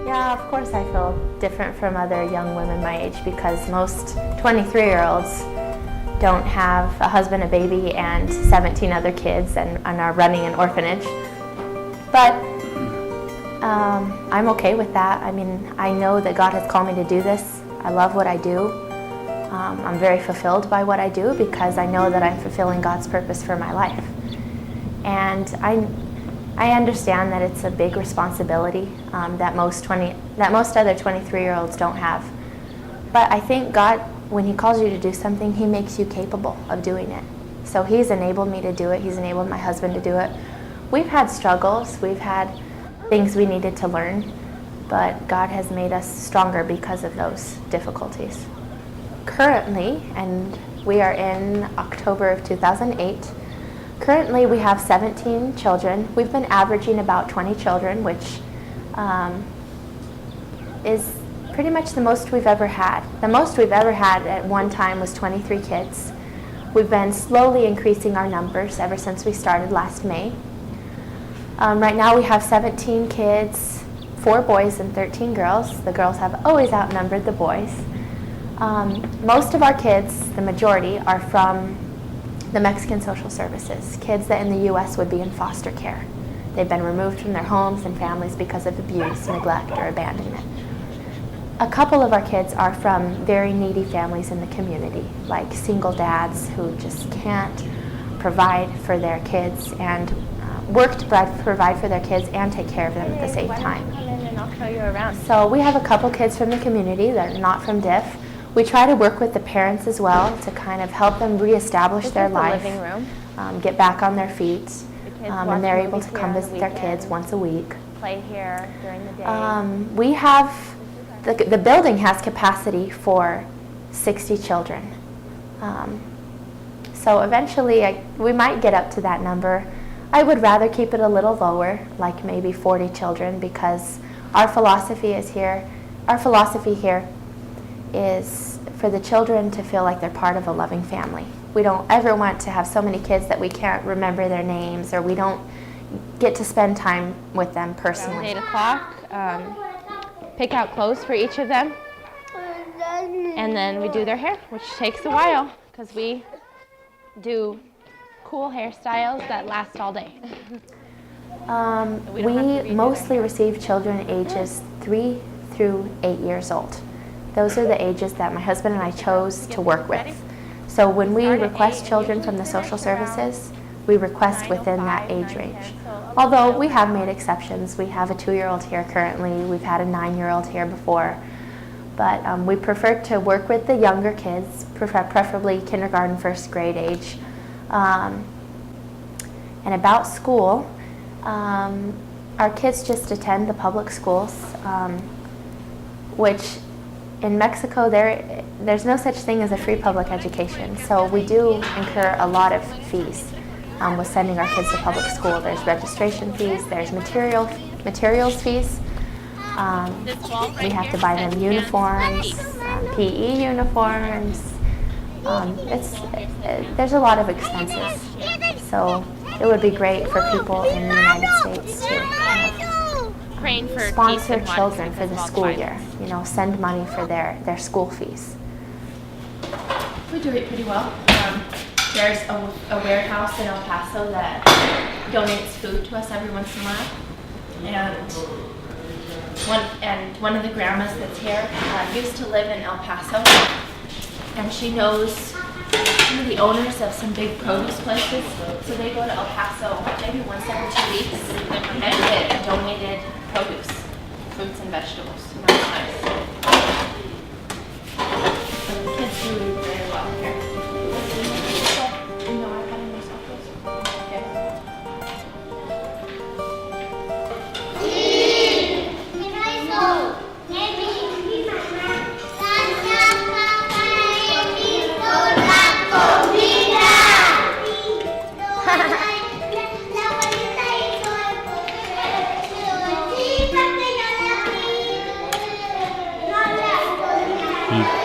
Yeah, of course I feel different from other young women my age because most 23-year-olds don't have a husband, a baby, and 17 other kids and are running an orphanage. But I'm okay with that. I mean, I know that God has called me to do this. I love what I do. I'm very fulfilled by what I do because I know that I'm fulfilling God's purpose for my life. And I understand that it's a big responsibility that most other 23-year-olds don't have. But I think God, when He calls you to do something, He makes you capable of doing it. So He's enabled me to do it. He's enabled my husband to do it. We've had struggles. We've had things we needed to learn. But God has made us stronger because of those difficulties. Currently, and we are in October of 2008, currently we have 17 children. We've been averaging about 20 children, which is pretty much the most we've ever had. The most we've ever had at one time was 23 kids. We've been slowly increasing our numbers ever since we started last May. Right now we have 17 kids, 4 boys and 13 girls. The girls have always outnumbered the boys. Most of our kids, the majority, are from the Mexican Social Services, kids that in the U.S. would be in foster care. They've been removed from their homes and families because of abuse, neglect, or abandonment. A couple of our kids are from very needy families in the community, like single dads who just can't provide for their kids and work to provide for their kids and take care of them at the same time. Come in and I'll show you around. So we have a couple kids from the community that are not from DIF. We try to work with the parents as well to kind of help them reestablish their life, living room. Get back on their feet, and they're able to come visit their kids once a week. Play here during the day. We have, the building has capacity for 60 children. So eventually we might get up to that number. I would rather keep it a little lower, like maybe 40 children, because our philosophy here is for the children to feel like they're part of a loving family. We don't ever want to have so many kids that we can't remember their names or we don't get to spend time with them personally. Around 8 o'clock, pick out clothes for each of them, and then we do their hair, which takes a while because we do cool hairstyles that last all day. We mostly receive children ages 3 through 8 years old. Those are the ages that my husband and I chose to work with. So when we request children from the social services, we request within that age range. Although we have made exceptions. We have a 2-year-old here currently. We've had a 9-year-old here before. But we prefer to work with the younger kids, preferably kindergarten, first grade age. And about school, our kids just attend the public schools, which in Mexico, there's no such thing as a free public education, so we do incur a lot of fees with sending our kids to public school. There's registration fees, there's materials fees. We have to buy them uniforms, PE uniforms. There's a lot of expenses, so it would be great for people in the United States to sponsor children for the school year, send money for their school fees. We do it pretty well. There's a warehouse in El Paso that donates food to us every once in a while. And one of the grandmas that's here used to live in El Paso, and she knows some of the owners of some big produce places, so they go to El Paso maybe once every 2 weeks and get donated produce, fruits and vegetables. That's nice. So the kids do very well here.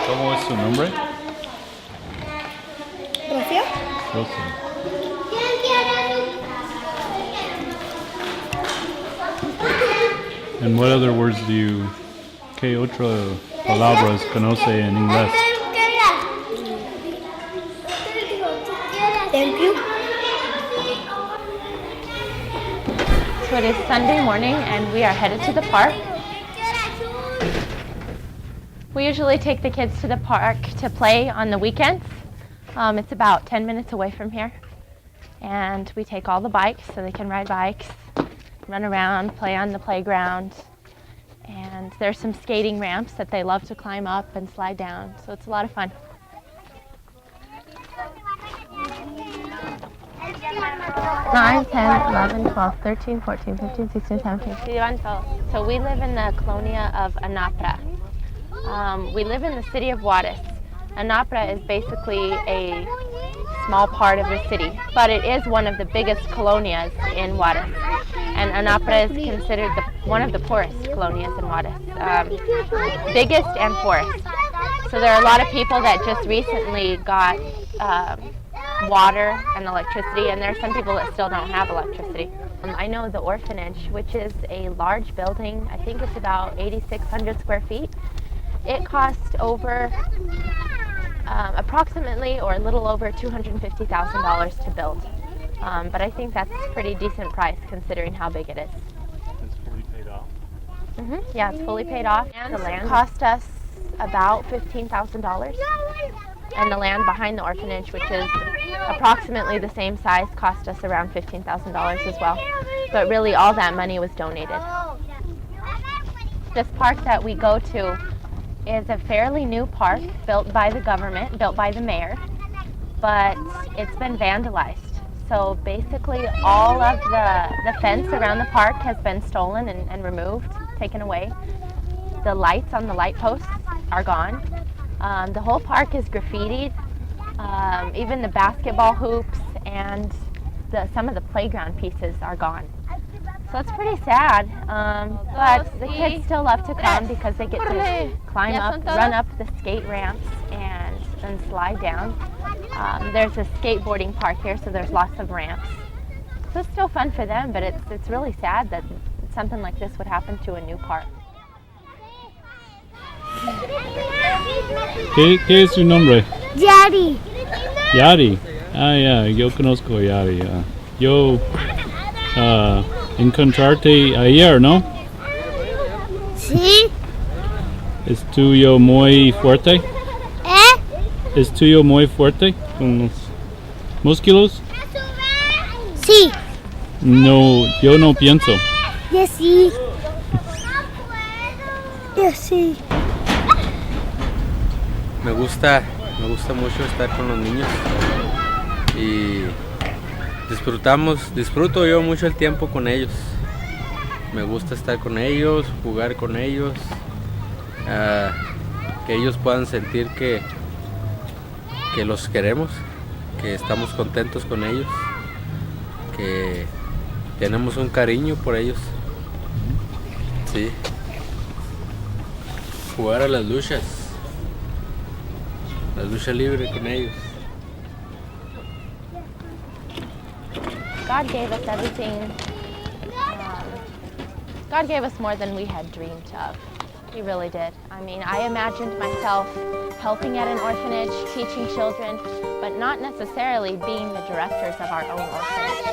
¿Cómo es su nombre? Rocío. Rocío. And what other words do you... ¿Qué otras palabras conoce en inglés? Thank you. So it is Sunday morning and we are headed to the park. We usually take the kids to the park to play on the weekends. It's about 10 minutes away from here. And we take all the bikes so they can ride bikes, run around, play on the playground. And there's some skating ramps that they love to climb up and slide down. So it's a lot of fun. 9, 10, 11, 12, 13, 14, 15, 16, 17. So we live in the colonia of Anapra. We live in the city of Juarez. Anapra is basically a small part of the city, but it is one of the biggest colonias in Juarez. And Anapra is considered one of the poorest colonias in Juarez. Biggest and poorest. So there are a lot of people that just recently got water and electricity, and there are some people that still don't have electricity. I know the orphanage, which is a large building. I think it's about 8,600 square feet. It cost over approximately or a little over $250,000 to build. But I think that's a pretty decent price considering how big it is. It's fully paid off. Yeah, it's fully paid off. And the land cost us about $15,000. And the land behind the orphanage, which is approximately the same size, cost us around $15,000 as well. But really all that money was donated. This park that we go to is a fairly new park built by the government, built by the mayor, but it's been vandalized. So basically all of the fence around the park has been stolen and removed, taken away. The lights on the light posts are gone. The whole park is graffitied. Even the basketball hoops and some of the playground pieces are gone. So it's pretty sad, but the kids still love to come because they get to climb up, run up the skate ramps and slide down. There's a skateboarding park here, so there's lots of ramps. So it's still fun for them, but it's really sad that something like this would happen to a new park. ¿Qué es su nombre? Yari. Yari. Ah, ya, yo conozco a Yari. Yo encontrarte ayer, ¿no? Sí. ¿Es tuyo muy fuerte? ¿Es tuyo muy fuerte? ¿Con los músculos? Sí. No, yo no pienso. Yo sí. Yo sí. Me gusta mucho estar con los niños y disfruto yo mucho el tiempo con ellos. Me gusta estar con ellos, jugar con ellos, que ellos puedan sentir que los queremos, que estamos contentos con ellos, que tenemos un cariño por ellos. Sí. Jugar a las luchas. La lucha libre con ellos. God gave us everything. God gave us more than we had dreamed of. He really did. I mean, I imagined myself helping at an orphanage, teaching children, but not necessarily being the directors of our own orphanage.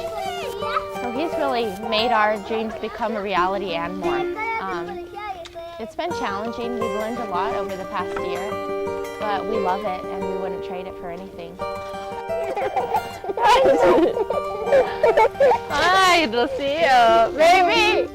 So he's really made our dreams become a reality and more. It's been challenging. We've learned a lot over the past year, but we love it and we wouldn't trade it for anything. Ay, Rocío, baby!